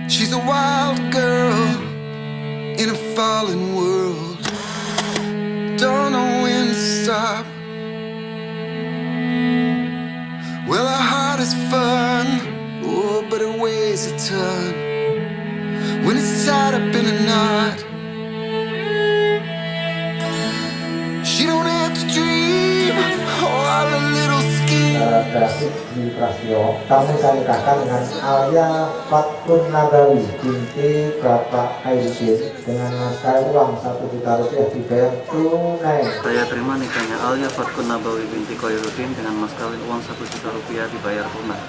She's a wild girl in a fallen world. Don't know when to stop. Well, her heart is fun, oh, but it weighs a ton when it's tied up in a knot. She don't have to dream all a little scheme. Grafik di Prastio, kami saya nikahkan dengan Alya Davit binti Bapak Kediri dengan mas kawin uang 1 juta rupiah dibayar tunai. Saya terima nikahnya Alya Davit binti Kediri dengan mas kawin uang 1 juta rupiah dibayar tunai.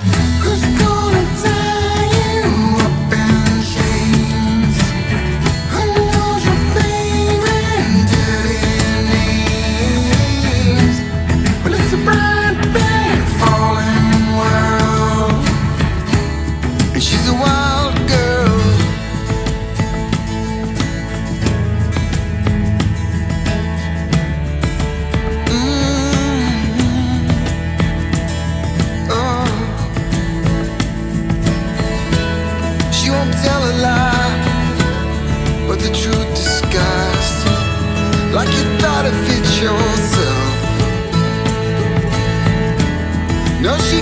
Tell a lie, but the truth disguised, like you thought it fit yourself. No, she